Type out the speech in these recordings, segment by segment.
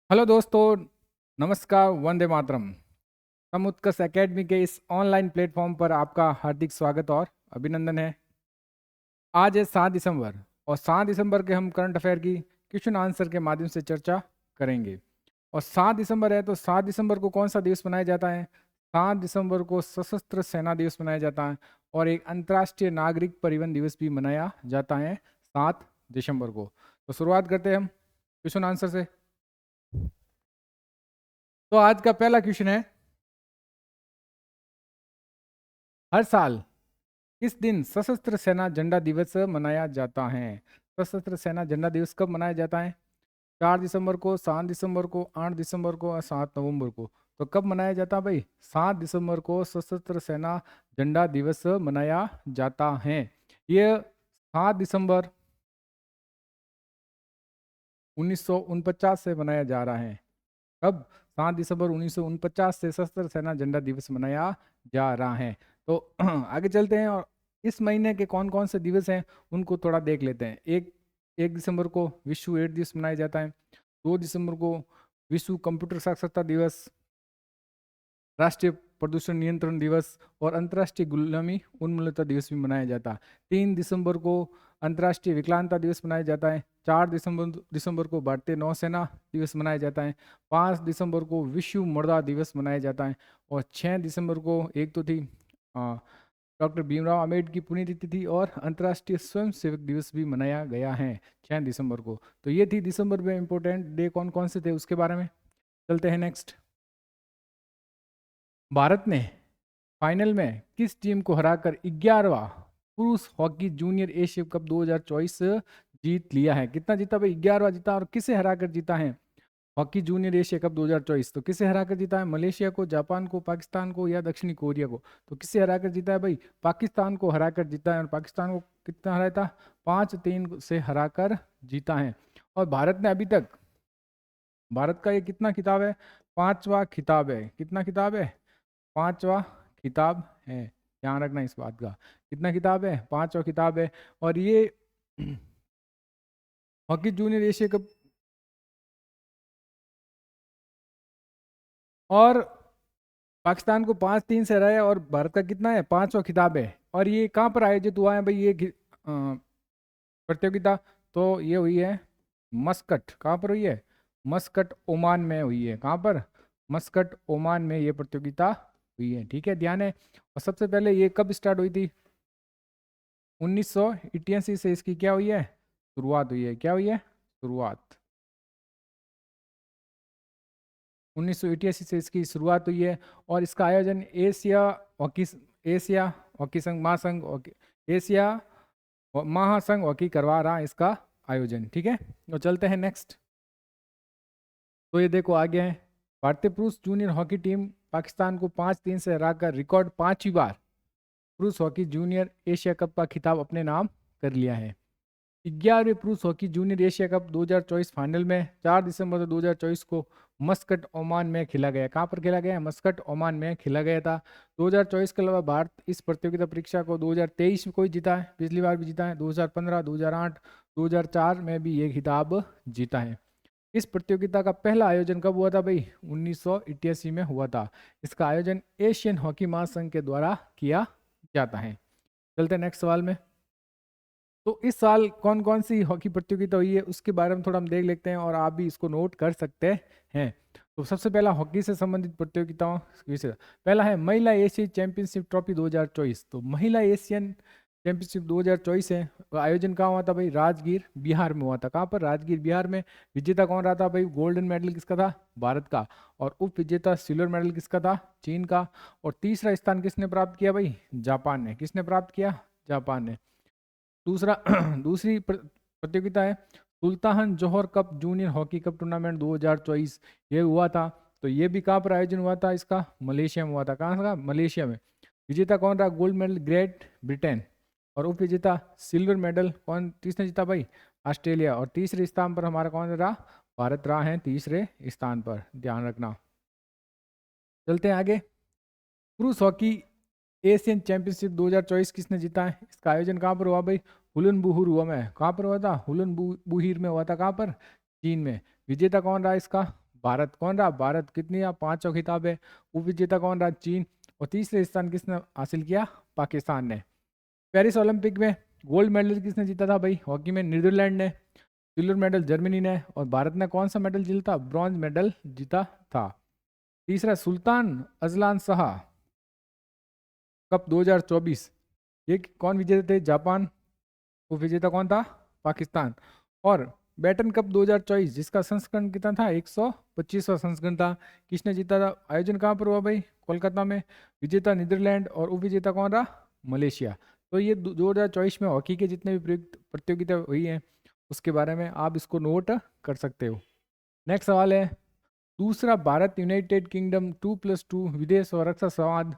Hello दोस्तों, नमस्कार, वंदे मातरम। हम उत्कर्ष एकेडमी के इस ऑनलाइन प्लेटफॉर्म पर आपका हार्दिक स्वागत और अभिनंदन है। आज है 7 दिसंबर और 7 दिसंबर के हम करंट अफेयर की क्वेश्चन आंसर के माध्यम से चर्चा करेंगे। और 7 दिसंबर है तो 7 दिसंबर को कौन सा दिवस मनाया जाता है? 7 दिसंबर को सशस्त्र सेना दिवस मनाया जाता है और एक अंतर्राष्ट्रीय नागरिक परिवहन दिवस भी मनाया जाता है 7 दिसंबर को। तो शुरुआत करते हैं हम क्वेश्चन आंसर से। तो आज का पहला क्वेश्चन है, हर साल किस दिन सशस्त्र सेना झंडा दिवस मनाया जाता है? सशस्त्र सेना झंडा दिवस कब मनाया जाता है? 4 दिसंबर को, 7 दिसंबर को, 8 दिसंबर को और 7 नवंबर को। तो कब मनाया जाता है भाई? 7 दिसंबर को सशस्त्र सेना झंडा दिवस मनाया जाता है। ये 7 दिसंबर 1949 से मनाया जा रहा है। कब? 7 दिसंबर 1949 से सशस्त्र सेना झंडा दिवस मनाया जा रहा है। तो आगे चलते हैं और इस महीने के कौन कौन से दिवस हैं उनको थोड़ा देख लेते हैं। एक दिसंबर को विश्व एड्स दिवस मनाया जाता है। 2 दिसंबर को विश्व कंप्यूटर साक्षरता दिवस, राष्ट्रीय प्रदूषण नियंत्रण दिवस और अंतर्राष्ट्रीय गुलामी उन्मूलनता दिवस भी मनाया जाता है। 3 दिसंबर को अंतर्राष्ट्रीय विकलांगता दिवस मनाया जाता है। 4 दिसंबर को भारतीय नौसेना दिवस मनाया जाता है। 5 दिसंबर को विश्व मृदा दिवस मनाया जाता है। और 6 दिसंबर को एक तो थी डॉक्टर भीमराव अम्बेडकर की पुण्यतिथि थी और अंतर्राष्ट्रीय स्वयं सेवक दिवस भी मनाया गया है 6 दिसंबर को। तो ये थी दिसंबर में इंपॉर्टेंट डे कौन कौन से थे उसके बारे में। चलते हैं नेक्स्ट। भारत ने फाइनल में किस टीम को हराकर 11वां पुरुष हॉकी जूनियर एशिया कप 2024 जीत लिया है? कितना जीता भाई? 11वां जीता। और किसे हराकर जीता है हॉकी जूनियर एशिया कप 2024? तो किसे हराकर जीता है? मलेशिया को, जापान को, पाकिस्तान को या दक्षिणी कोरिया को? तो किसे हराकर जीता है भाई? पाकिस्तान को हराकर जीता है। और पाकिस्तान को कितना हराया था? 5-3 से हराकर जीता है। और भारत ने अभी तक, भारत का ये कितना खिताब है? 5वां खिताब है। कितना खिताब है? 5वां खिताब है। ध्यान रखना इस बात का। कितना खिताब है? 5वां खिताब है। और ये हॉकी जूनियर एशिया कप और पाकिस्तान को 5-3 से हराया और भारत का कितना है? 5वां खिताब है। और ये कहाँ पर आयोजित हुआ है भाई ये प्रतियोगिता? तो ये हुई है मस्कट। कहाँ पर हुई है? मस्कट ओमान में हुई है। कहाँ पर? मस्कट ओमान में ये प्रतियोगिता हुई है। ठीक है, ध्यान है। और सबसे पहले ये कब स्टार्ट हुई थी? 1988 से इसकी क्या हुई है? शुरुआत हुई है। क्या हुई है? शुरुआत। 1988 से इसकी शुरुआत हुई है। और इसका आयोजन हॉकी एशिया हॉकी संघ महासंघ एशिया महासंघ हॉकी करवा रहा है इसका आयोजन। ठीक है, तो चलते हैं नेक्स्ट। तो ये देखो आगे है, भारतीय पुरुष जूनियर हॉकी टीम पाकिस्तान को 5-3 से हराकर रिकॉर्ड 5वीं बार पुरुष हॉकी जूनियर एशिया कप का खिताब अपने नाम कर लिया है। 11वीं पुरुष hockey junior Asia cup 2024 final में 4 दिसंबर 2024 को मस्कट ओमान में खेला गया। कहाँ पर खेला गया? मस्कट ओमान में खेला गया था। 2024 के अलावा भारत इस प्रतियोगिता परीक्षा को 2023 में कोई जीता है, पिछली बार भी जीता है, 2015, 2008, 2004 में भी ये खिताब जीता है। इस प्रतियोगिता का पहला आयोजन कब हुआ था भाई? 1988 में हुआ था। इसका आयोजन एशियन हॉकी महासंघ के द्वारा किया जाता है। चलते नेक्स्ट सवाल में। तो इस साल कौन कौन सी हॉकी प्रतियोगिता हुई है उसके बारे में थोड़ा हम देख लेते हैं और आप भी इसको नोट कर सकते हैं। तो सबसे पहला हॉकी से संबंधित प्रतियोगिताओं विषय पहला है महिला एशियन चैंपियनशिप ट्रॉफी 2024। तो महिला एशियन चैंपियनशिप 2024 है। आयोजन कहाँ हुआ था भाई? राजगीर बिहार में हुआ था। कहाँ पर? राजगीर बिहार में। विजेता कौन रहा था भाई? गोल्डन मेडल किसका था? भारत का। और उप विजेता सिल्वर मेडल किसका था? चीन का। और तीसरा स्थान किसने प्राप्त किया भाई? जापान ने। किसने प्राप्त किया? जापान ने। दूसरा दूसरी प्रतियोगिता है Sultan Johor cup junior hockey cup tournament 2024। ये हुआ था। तो ये भी कहाँ पर आयोजन हुआ था इसका? मलेशिया में हुआ था। कहाँ था? मलेशिया में। विजेता कौन रहा? Gold medal great Britain. और उप विजेता सिल्वर मेडल कौन किसने जीता भाई? ऑस्ट्रेलिया। और तीसरे स्थान पर हमारा कौन रहा? भारत रहा है तीसरे स्थान पर। ध्यान रखना। चलते हैं आगे। पुरुष हॉकी एशियन चैंपियनशिप 2024 किसने जीता है? इसका आयोजन कहाँ पर हुआ भाई? हुलन बुहर हुआ में। कहाँ पर हुआ था? हुलन बुहिर में हुआ था। कहाँ पर? चीन में। विजेता कौन रहा इसका? भारत। कौन रहा? भारत। कितनी? 5 खिताबें। उपविजेता कौन रहा? चीन। और तीसरे स्थान किसने हासिल किया? पाकिस्तान ने। पेरिस ओलंपिक में गोल्ड मेडल किसने जीता था भाई? हॉकी में नीदरलैंड ने। सिल्वर मेडल जर्मनी ने। और भारत ने कौन सा मेडल जीता? ब्रॉन्ज मेडल जीता था। तीसरा, सुल्तान अजलान शाह कप 2024, ये कौन विजेता थे? जापान। वो विजेता कौन था? पाकिस्तान। और बैटन कप 2024 जिसका संस्करण कितना था? 125वां संस्करण था। किसने जीता था? आयोजन कहाँ पर हुआ भाई? कोलकाता में। विजेता नीदरलैंड और उपविजेता कौन रहा? मलेशिया। तो ये 2024 में हॉकी के जितने भी प्रतियोगिता हुई हैं उसके बारे में आप इसको नोट कर सकते हो। नेक्स्ट सवाल है, दूसरा भारत यूनाइटेड किंगडम 2+2 विदेश और रक्षा संवाद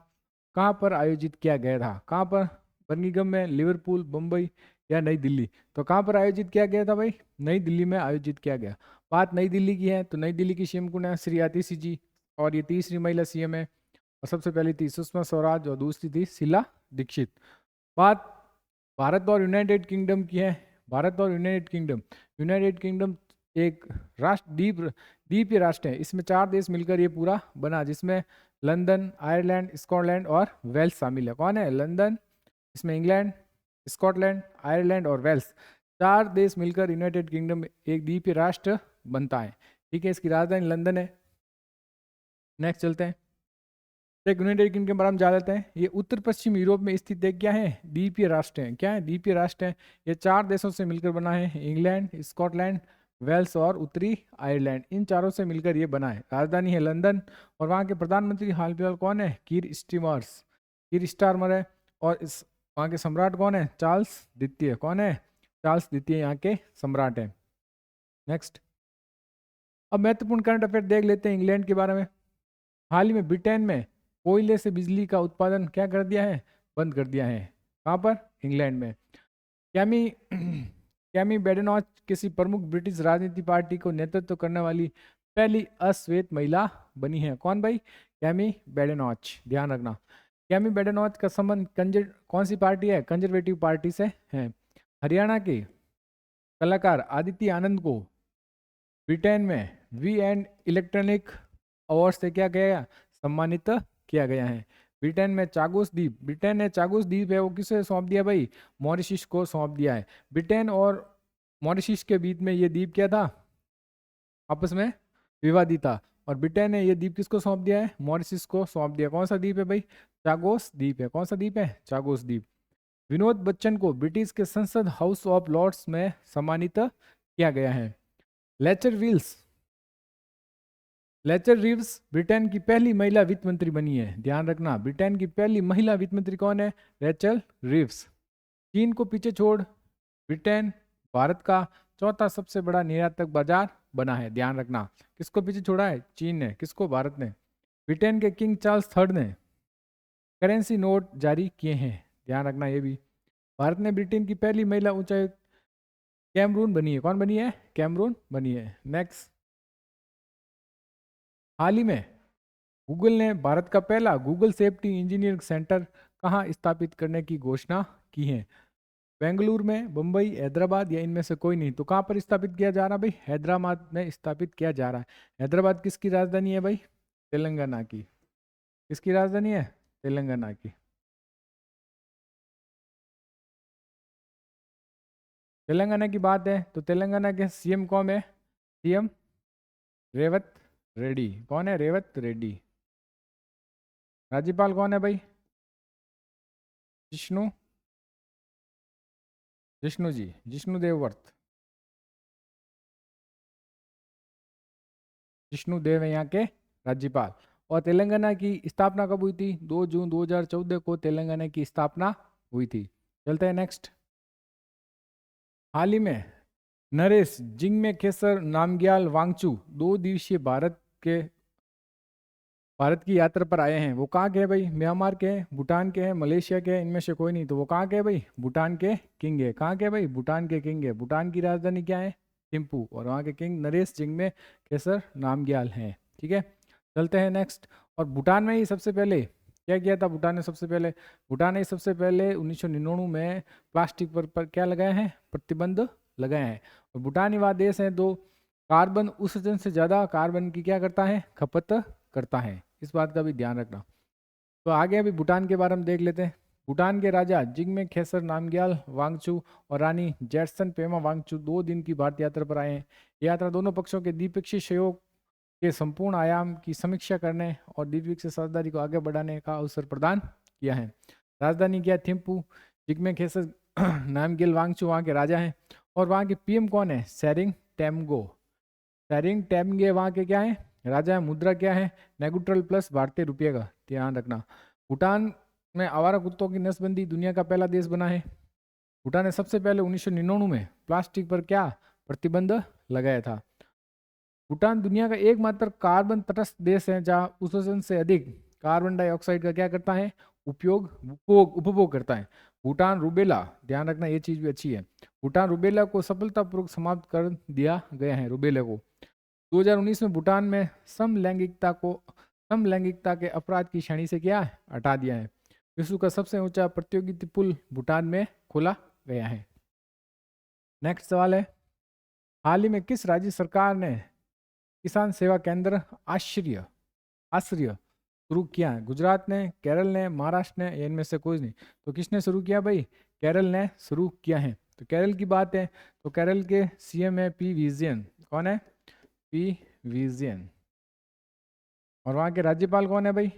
कहाँ पर आयोजित किया गया था? कहाँ पर? बर्मिंघम में, लिवरपूल, मुंबई या नई दिल्ली? तो कहाँ पर आयोजित किया गया था भाई? नई दिल्ली में आयोजित किया गया। बात नई दिल्ली की है तो नई दिल्ली की सीएम कौन है? श्री आतिशी जी। और ये तीसरी महिला सीएम है। और सबसे पहली थी सुषमा स्वराज और दूसरी थी शीला दीक्षित। बात भारत और यूनाइटेड किंगडम की है। भारत और यूनाइटेड किंगडम एक राष्ट्र द्वीपीय राष्ट्र है। इसमें 4 देश मिलकर ये पूरा बना, जिसमें लंदन, आयरलैंड, स्कॉटलैंड और वेल्स शामिल है। कौन है? लंदन, इसमें इंग्लैंड, स्कॉटलैंड, आयरलैंड और वेल्स, 4 देश मिलकर यूनाइटेड किंगडम एक द्वीपीय राष्ट्र बनता है। ठीक है, इसकी राजधानी लंदन है। नेक्स्ट चलते हैं, यूनाइटेड किंगडम के बारे में जान लेते हैं। ये उत्तर पश्चिम यूरोप में स्थित एक क्या है? द्वीपीय राष्ट्र है। क्या है? द्वीपीय राष्ट्र है। ये 4 देशों से मिलकर बना है, इंग्लैंड, स्कॉटलैंड, वेल्स और उत्तरी आयरलैंड। इन चारों से मिलकर ये बना है। राजधानी है लंदन। और वहाँ के प्रधानमंत्री हाल फिलहाल कौन है? कीर स्टारमर है। और इस वहाँ के सम्राट कौन है? चार्ल्स द्वितीय। कौन है? चार्ल्स द्वितीय यहाँ के सम्राट हैं। नेक्स्ट, अब महत्वपूर्ण करंट अफेयर देख लेते हैं इंग्लैंड के बारे में। हाल ही में ब्रिटेन में कोयले से बिजली का उत्पादन क्या कर दिया है? बंद कर दिया है। कहाँ पर? इंग्लैंड में। कैमी कैमी बेडेनॉच किसी प्रमुख ब्रिटिश राजनीति पार्टी को नेतृत्व करने वाली पहली अश्वेत महिला बनी है। कौन भाई? कैमी बेडेनॉच। ध्यान रखना, कैमी बेडेनॉच का संबंध कौन सी पार्टी है? कंजर्वेटिव पार्टी से है। हरियाणा के कलाकार आदित्य आनंद को ब्रिटेन में वी एंड इलेक्ट्रॉनिक अवार्ड से क्या गया? सम्मानित किया गया है। ब्रिटेन में चागोस द्वीप है वो किसे सौंप दिया भाई? मॉरिशस को सौंप दिया है। ब्रिटेन और मॉरिशस के बीच में ये द्वीप क्या था? आपस में विवादित था। और ब्रिटेन ने ये द्वीप किसको सौंप दिया है? मॉरिशस को सौंप दिया। कौन सा द्वीप है भाई? चागोस द्वीप है। कौन सा द्वीप है? चागोस द्वीप। विनोद बच्चन को ब्रिटिश के संसद हाउस ऑफ लॉर्ड्स में सम्मानित किया गया है। लेचर रिव्स ब्रिटेन की पहली महिला वित्त मंत्री बनी है। ध्यान रखना, ब्रिटेन की पहली महिला वित्त मंत्री कौन है? रेचल रिव्स। चीन को पीछे छोड़ ब्रिटेन भारत का चौथा सबसे बड़ा निर्यातक बाजार बना है। ध्यान रखना, किसको पीछे छोड़ा है? चीन ने। किसको? भारत ने। ब्रिटेन के किंग चार्ल्स थर्ड ने करेंसी नोट जारी किए हैं। ध्यान रखना ये भी। भारत ने ब्रिटेन की पहली महिला उच्चायुक्त कैमरून बनी है। कौन बनी है? कैमरून बनी है। नेक्स्ट, हाल ही में गूगल ने भारत का पहला गूगल सेफ्टी इंजीनियरिंग सेंटर कहाँ स्थापित करने की घोषणा की है? बेंगलुरु में, मुंबई, हैदराबाद या इनमें से कोई नहीं? तो कहाँ पर स्थापित किया जा रहा है भाई? हैदराबाद में स्थापित किया जा रहा है। हैदराबाद किसकी राजधानी है भाई? तेलंगाना की। किसकी राजधानी है? तेलंगाना की। तेलंगाना की बात है तो तेलंगाना के सीएम कौन है? सीएम रेवत रेड्डी। कौन है? रेवत रेड्डी। राज्यपाल कौन है भाई? जिष्णु जी, जिष्णु देववर्त। जिष्णु देव है यहाँ के राज्यपाल। और तेलंगाना की स्थापना कब हुई थी? 2 जून 2014 को तेलंगाना की स्थापना हुई थी। चलते हैं नेक्स्ट। हाल ही में नरेश जिंगमेखेसर नामग्याल वांगचू 2 दिवसीय भारत की यात्रा पर आए हैं। वो कहाँ के हैं भाई? म्यांमार के हैं, भूटान के हैं, मलेशिया के हैं? इनमें से कोई नहीं। तो वो कहाँ के हैं भाई? भूटान के किंग है। कहाँ के हैं भाई? भूटान के किंग है। भूटान की राजधानी क्या है? थिम्पू। और वहाँ के किंग नरेश जिंगमेखेसर नामग्याल हैं। ठीक है, चलते हैं नेक्स्ट। और भूटान में ही सबसे पहले क्या किया था? भूटान ने सबसे पहले 1999 में प्लास्टिक पर क्या लगाए हैं? प्रतिबंध लगाए हैं। और भूटान ही वह देश है कार्बन उत्सर्जन से ज़्यादा कार्बन की क्या करता है, खपत करता है। इस बात का भी ध्यान रखना। तो आगे अभी भूटान के बारे में देख लेते हैं। भूटान के राजा जिग्मे खेसर नामग्याल वांगचू और रानी जैट्सन पेमा वांगचू 2 दिन की भारत यात्रा पर आए हैं। यात्रा दोनों पक्षों के द्विपक्षीय सहयोग के संपूर्ण आयाम की समीक्षा करने और द्विपक्षीय साझेदारी को आगे बढ़ाने का अवसर प्रदान किया है। राजधानी क्या, थिम्पू। जिग्मे खेसर नामग्याल वांगचू वहाँ के राजा हैं और वहाँ के पीएम कौन है, सेरिंग टेमगो। सेरिंग टेमगे वहाँ के क्या है, राजा है। मुद्रा क्या है, नेगुट्रल प्लस भारतीय रुपये का ध्यान रखना। भूटान में आवारा कुत्तों की नसबंदी दुनिया का पहला देश बना है। भूटान ने सबसे पहले 1999 में प्लास्टिक पर क्या प्रतिबंध लगाया था। भूटान दुनिया का एकमात्र कार्बन तटस्थ देश है जहां उत्सर्जन से अधिक कार्बन डाइऑक्साइड का क्या करता है, उपभोग करता है। भूटान रूबेला, ध्यान रखना ये चीज भी अच्छी है। भूटान रूबेला को सफलतापूर्वक समाप्त कर दिया गया है, रूबेला को। 2019 में भूटान में समलैंगिकता के अपराध की श्रेणी से क्या हटा दिया है। विश्व का सबसे ऊंचा प्रतियोगिता पुल भूटान में खोला गया है। नेक्स्ट सवाल है, हाल ही में किस राज्य सरकार ने किसान सेवा केंद्र आश्रय शुरू किया है। गुजरात ने, केरल ने, महाराष्ट्र ने, इनमें से कोई नहीं। तो किसने शुरू किया भाई, केरल ने शुरू किया है। तो केरल की बात है तो केरल के सीएम है पी विजयन। कौन है, पी विजयन। और वहाँ के राज्यपाल कौन है भाई,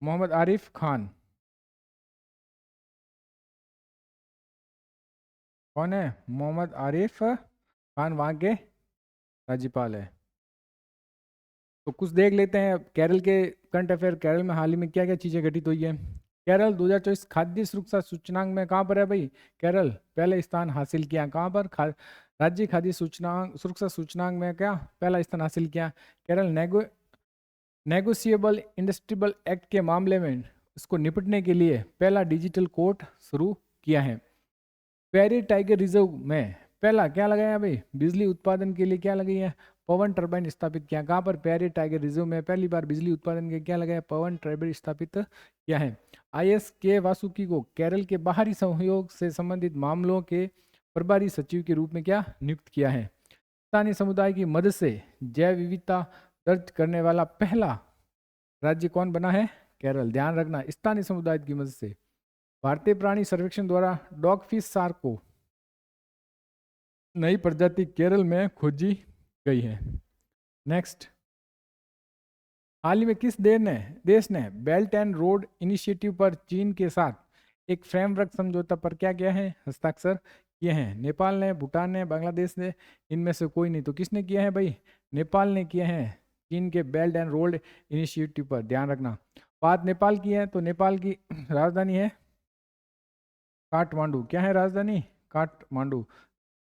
मोहम्मद आरिफ खान। कौन है, मोहम्मद आरिफ खान वहाँ के राज्यपाल है। तो कुछ देख लेते हैं केरल के करंट अफेयर। केरल में हाल ही में क्या क्या चीज़ें घटित हुई है। केरल 2024 खाद्य सुरक्षा सूचकांक में कहाँ पर है भाई, केरल पहले स्थान हासिल किया। कहाँ पर, राज्य खाद्य सुरक्षा सूचकांक में क्या पहला स्थान हासिल किया। केरल नेगोशिएबल इंडस्ट्रियल एक्ट के मामले में इसको निपटने के लिए पहला डिजिटल कोर्ट शुरू किया है। पेरी टाइगर रिजर्व में पहला क्या लगाया भाई, बिजली उत्पादन के लिए क्या लगाई है, पवन टर्बाइन स्थापित किया। कहाँ पर, पेरी टाइगर रिजर्व में पहली बार बिजली उत्पादन के क्या लगाया, पवन टर्बाइन स्थापित किया है। IS के वासुकी को केरल के बाहरी सहयोग से संबंधित मामलों के प्रभारी सचिव के रूप में क्या नियुक्त किया है। स्थानीय समुदाय की मदद से जैव विविधता दर्ज करने वाला पहला राज्य कौन बना है, केरल। ध्यान रखना, स्थानीय समुदाय की मदद से। भारतीय प्राणी सर्वेक्षण द्वारा डॉग फिश शार्क को नई प्रजाति केरल में खोजी गई है। नेक्स्ट, हाल ही में किस देश ने बेल्ट एंड रोड इनिशिएटिव पर चीन के साथ एक फ्रेमवर्क समझौता पर क्या किया है, हस्ताक्षर किए हैं। नेपाल ने, भूटान ने, बांग्लादेश ने, इनमें से कोई नहीं। तो किसने किया है भाई, नेपाल ने किया है चीन के बेल्ट एंड रोड इनिशिएटिव पर। ध्यान रखना, बात नेपाल की है तो नेपाल की राजधानी है काठमांडू। क्या है राजधानी, काठमांडू।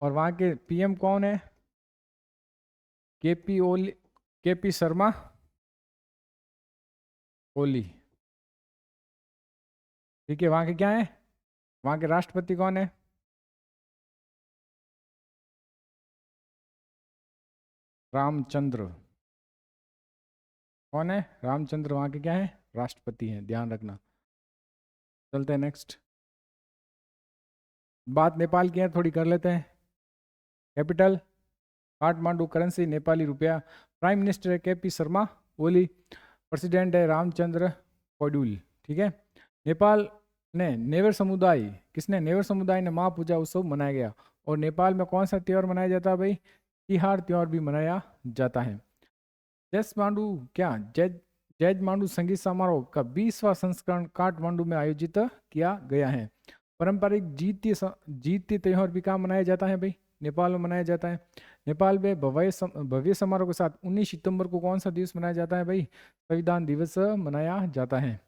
और वहाँ के PM कौन है, KP शर्मा ओली। ठीक है, वहाँ के क्या है, वहाँ के राष्ट्रपति कौन है, रामचंद्र। कौन है, रामचंद्र वहाँ के क्या है, राष्ट्रपति हैं। ध्यान रखना। चलते हैं नेक्स्ट, बात नेपाल की है थोड़ी कर लेते हैं। कैपिटल काठमांडू, करेंसी नेपाली रुपया, प्राइम मिनिस्टर है KP शर्मा ओली, प्रेसिडेंट है रामचंद्र पौडुल। ठीक है, नेपाल ने नेवर समुदाय, किसने, नेवर समुदाय ने माँ पूजा उत्सव मनाया गया। और नेपाल में कौन सा त्यौहार मनाया जाता है भाई, तिहार त्यौहार भी मनाया जाता है। जैसमांडू क्या जैजमांडू संगीत समारोह का 20वां संस्करण काठमांडू में आयोजित किया गया है। पारंपरिक जीतीय त्यौहार भी कहाँ मनाया जाता है भाई, नेपाल में मनाया जाता है। नेपाल में भव्य समारोह के साथ 19 सितंबर को कौन सा दिवस मनाया जाता है भाई, संविधान दिवस मनाया जाता है।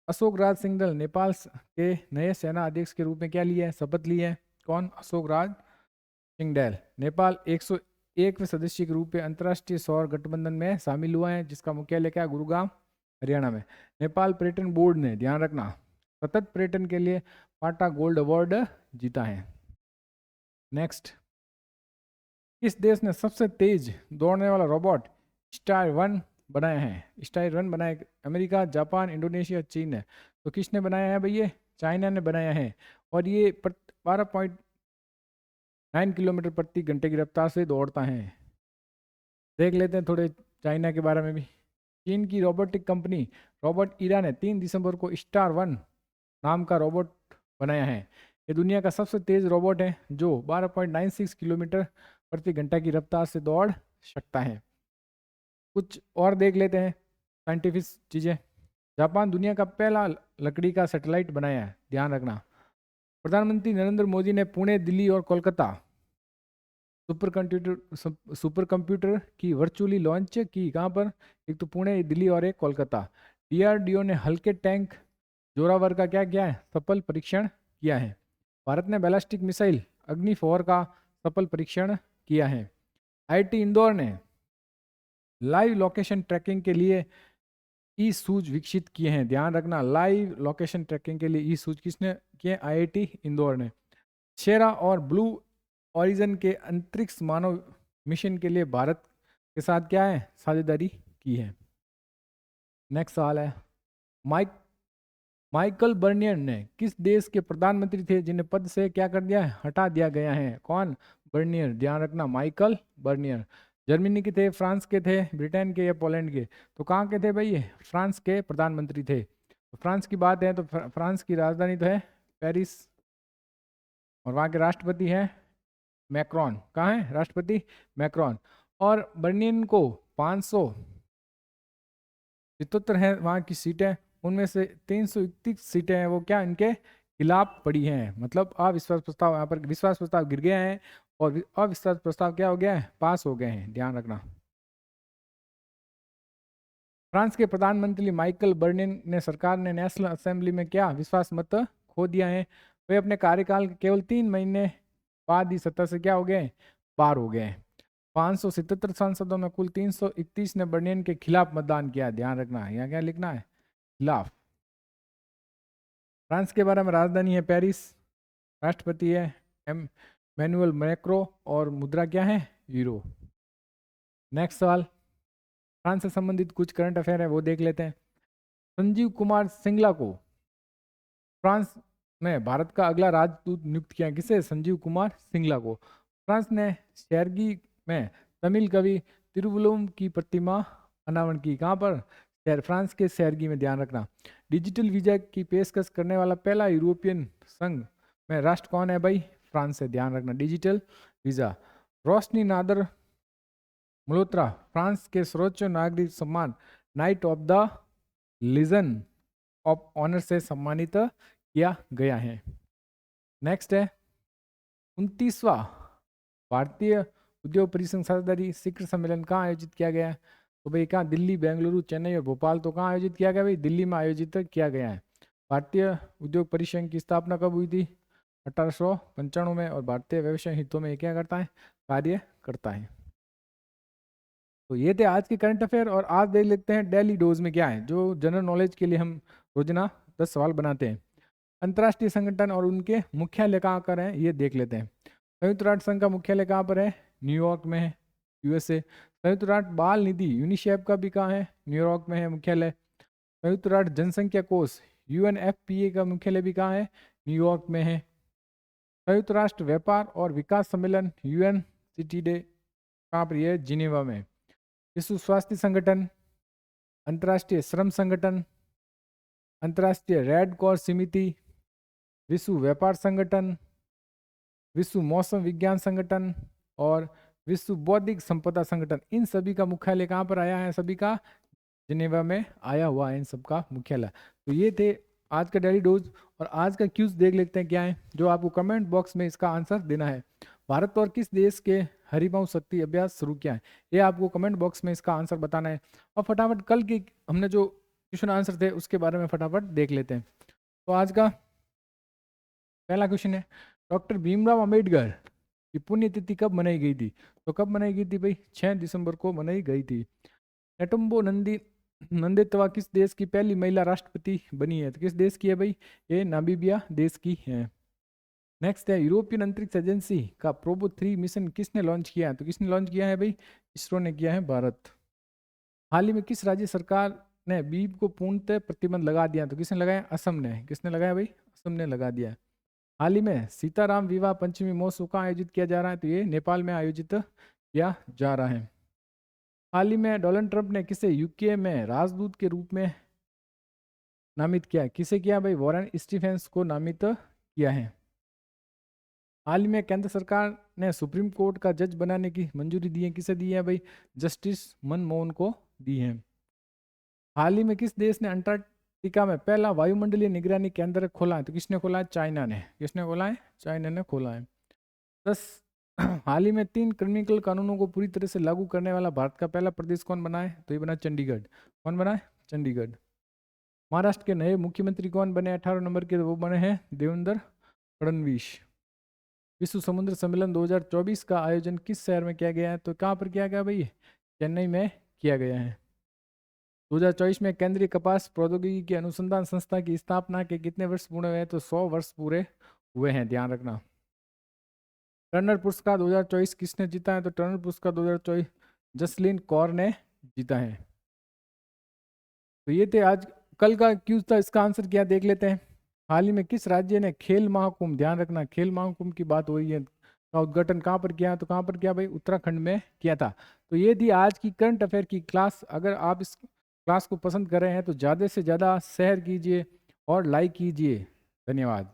अशोक राज सिंघल नेपाल के नए सेना अध्यक्ष के रूप में क्या लिया है, शपथ ली है। कौन, अशोक राज सिंघल। नेपाल 101वें सदस्य के रूप में अंतर्राष्ट्रीय सौर गठबंधन में शामिल हुआ है, जिसका मुख्यालय क्या, गुरुग्राम हरियाणा में। नेपाल पर्यटन बोर्ड ने, ध्यान रखना, सतत पर्यटन के लिए पाटा गोल्ड अवार्ड जीता है। नेक्स्ट, इस देश ने सबसे तेज दौड़ने वाला रोबोट स्टार 1 बनाया है। स्टार 1 बनाया अमेरिका, जापान, इंडोनेशिया, चीन है। तो किसने बनाया है भाई, ये चाइना ने बनाया है। और ये 9 किलोमीटर प्रति घंटे की रफ्तार से दौड़ता है। देख लेते हैं थोड़े चाइना के बारे में भी। चीन की रोबोटिक कंपनी रोबोट ईरा ने 3 दिसंबर को स्टार वन नाम का रोबोट बनाया है। ये दुनिया का सबसे तेज रोबोट है जो 12.96 किलोमीटर प्रति घंटा की रफ्तार से दौड़ सकता है। कुछ और देख लेते हैं साइंटिफिक चीज़ें। जापान दुनिया का पहला लकड़ी का सैटेलाइट बनाया है, ध्यान रखना। प्रधानमंत्री नरेंद्र मोदी ने पुणे, दिल्ली और कोलकाता सुपर कंप्यूटर की वर्चुअली लॉन्च की। कहाँ पर? एक तो पुणे, दिल्ली और एक कोलकाता। डीआरडीओ ने हल्के टैंक जोरावर का क्या किया है? सफल परीक्षण किया है। भारत ने बैलिस्टिक मिसाइल अग्नि 4 का सफल परीक्षण किया है। आईआईटी इंदौर ने लाइव लोकेशन ट्रैकिंग के लिए ई सूज विकसित किए हैं। ध्यान रखना, लाइव लोकेशन ट्रैकिंग के लिए ई सूज किसने किए? आईआईटी इंदौर ने। शेरा और ब्लू ओरिजिन के अंतरिक्ष मानव मिशन के लिए भारत के साथ क्या है? साझेदारी की है। नेक्स्ट सवाल है, माइकल बर्नियर ने किस देश के प्रधानमंत्री थे जिन्हें पद से क्या कर दिया है? हटा दिया गया है। कौन? बर्नियर। ध्यान रखना, माइकल बर्नियर। जर्मनी के थे, फ्रांस के थे, ब्रिटेन के या पोलैंड के? तो कहाँ के थे भाई? ये फ्रांस के प्रधानमंत्री थे। तो फ्रांस की बात है तो फ्रांस की राजधानी तो है पेरिस, और वहाँ के राष्ट्रपति हैं मैक्रॉन। कहाँ है राष्ट्रपति? मैक्रॉन। और बर्नियर को 577 है वहाँ की सीटें, उनमें से 331 सीटें हैं वो क्या इनके खिलाफ पड़ी हैं। मतलब अविश्वास प्रस्ताव, यहाँ पर विश्वास प्रस्ताव गिर गया है और अविश्वास प्रस्ताव क्या हो गया है? पास हो गए हैं। ध्यान रखना। फ्रांस के प्रधानमंत्री माइकल बर्नियर ने सरकार ने नेशनल असेंबली में क्या विश्वास मत खो दिया है। वे अपने कार्यकाल के केवल 3 महीने बाद ही सत्ता से क्या हो गए? पार हो गए। 577 सांसदों में कुल 331 ने बर्नियर के खिलाफ मतदान किया। ध्यान रखना, यहाँ क्या लिखना है? खिलाफ। फ्रांस के बारे में, राजधानी है पेरिस, राष्ट्रपति है मैनुअल मैक्रो और मुद्रा क्या है? यूरो। नेक्स्ट सवाल, फ्रांस से संबंधित कुछ करंट अफेयर है वो देख लेते हैं। संजीव कुमार सिंगला को फ्रांस में भारत का अगला राजदूत नियुक्त किया। किसे? संजीव कुमार सिंगला को। फ्रांस ने शेरगी में तमिल कवि तिरुवल्लुवर की प्रतिमा अनावरण की। कहाँ पर? फ्रांस के शेरगी में। ध्यान रखना। डिजिटल वीजा की पेशकश करने वाला पहला यूरोपियन संघ में राष्ट्र कौन है भाई? फ्रांस है। ध्यान रखना, digital visa. Roshni Nadar Malhotra France के सर्वोच्च नागरिक सम्मान Knight of the Legion of Honour से सम्मानित किया गया है। नेक्स्ट है 29वां भारतीय उद्योग परिसंघ साझेदारी शिखर सम्मेलन कहाँ आयोजित किया गया है? तो भाई कहाँ? दिल्ली, बेंगलुरु, चेन्नई और भोपाल। तो कहाँ आयोजित किया गया भाई? दिल्ली में आयोजित किया गया है। भारतीय उद्योग परिसंघ की स्थापना कब हुई थी? 1895 में। और भारतीय व्यवसाय हितों में क्या करता है? कार्य करता है। तो ये थे आज के करंट अफेयर। और आज देख लेते हैं डेली डोज में क्या है, जो जनरल नॉलेज के लिए हम रोजाना 10 सवाल बनाते हैं। अंतर्राष्ट्रीय संगठन और उनके मुख्यालय कहाँ पर हैं ये देख लेते हैं। संयुक्त राष्ट्र संघ का मुख्यालय कहाँ पर है? न्यूयॉर्क में है, यूएसए। संयुक्त राष्ट्र बाल निधि यूनिसेफ का भी कहाँ है? न्यूयॉर्क में है मुख्यालय। संयुक्त राष्ट्र जनसंख्या कोष यूएनएफपीए का मुख्यालय भी कहाँ है? न्यूयॉर्क में है। संयुक्त राष्ट्र व्यापार और विकास सम्मेलन यूएनसीटीडी कहाँ पर? है जिनेवा में। विश्व स्वास्थ्य संगठन, अंतर्राष्ट्रीय श्रम संगठन, अंतर्राष्ट्रीय रेड क्रॉस समिति, विश्व व्यापार संगठन, विश्व मौसम विज्ञान संगठन और विश्व बौद्धिक संपदा संगठन, इन सभी का मुख्यालय कहाँ पर आया है? सभी का जिनेवा में आया हुआ है इन सब का मुख्यालय। तो ये थे आज का डेली डोज। और आज का क्यूज देख लेते हैं क्या है, जो आपको कमेंट बॉक्स में इसका आंसर देना है। भारत और किस देश के हरिभाव शक्ति अभ्यास शुरू किया है? ये आपको कमेंट बॉक्स में इसका आंसर बताना है। और फटाफट कल की हमने जो क्वेश्चन आंसर थे उसके बारे में फटाफट देख लेते हैं। तो आज का पहला क्वेश्चन है, डॉक्टर भीमराव अंबेडकर की पुण्यतिथि कब मनाई गई थी? तो कब मनाई गई थी भाई? 6 दिसंबर को मनाई गई थी। नेटुम्बो नंदितवा किस देश की पहली महिला राष्ट्रपति बनी है? तो किस देश की है भाई? ये नामीबिया देश की है। नेक्स्ट है, यूरोपियन अंतरिक्ष एजेंसी का प्रोबो 3 मिशन किसने लॉन्च किया है? तो किसने लॉन्च किया है भाई? इसरो ने किया है, भारत। हाल ही में किस राज्य सरकार ने बीप को पूर्णतः प्रतिबंध लगा दिया? तो किसने लगाया? असम ने। किसने लगाया भाई? असम ने लगा दिया। हाल ही में सीताराम विवाह पंचमी महोत्सव कहाँ आयोजित किया जा रहा है? तो ये नेपाल में आयोजित किया जा रहा है। हाल ही में डोनाल्ड ट्रंप ने किसे यूके में राजदूत के रूप में नामित किया? किसे किया भाई? वॉरेन स्टीफेंस को नामित किया है। हाल ही में केंद्र सरकार ने सुप्रीम कोर्ट का जज बनाने की मंजूरी दी है। किसे दी है भाई? जस्टिस मनमोहन को दी है। हाल ही में किस देश ने अंटार्कटिका में पहला वायुमंडलीय निगरानी केंद्र खोला है? तो किसने खोला है? चाइना ने। किसने खोला है? चाइना ने खोला है। 10 हाल ही में 3 क्रिमिनल कानूनों को पूरी तरह से लागू करने वाला भारत का पहला प्रदेश कौन बना है? तो ये बना चंडीगढ़। कौन बना है? चंडीगढ़। महाराष्ट्र के नए मुख्यमंत्री कौन बने 18 नंबर के? वो बने हैं देवेंद्र फडणवीस। विश्व समुद्र सम्मेलन 2024 का आयोजन किस शहर में किया गया है? तो कहाँ पर किया गया भाई? चेन्नई में किया गया है। 2024 में केंद्रीय कपास प्रौद्योगिकी के अनुसंधान संस्था की स्थापना के कितने वर्ष पूरे हुए हैं? तो 100 वर्ष पूरे हुए हैं, ध्यान रखना। टर्नर पुरस्कार 2024 किसने जीता है? तो टर्नर पुरस्कार 2024 जसलीन कौर ने जीता है। तो ये थे आज कल का क्यूज था, इसका आंसर क्या देख लेते हैं। हाल ही में किस राज्य ने खेल महाकुंभ, ध्यान रखना खेल महाकुंभ की बात हो रही है, का उद्घाटन कहाँ पर किया? तो कहाँ पर किया भाई? उत्तराखंड में किया था। तो ये थी आज की करंट अफेयर की क्लास। अगर आप इस क्लास को पसंद कर रहे हैं तो ज़्यादा से ज़्यादा शेयर कीजिए और लाइक कीजिए। धन्यवाद।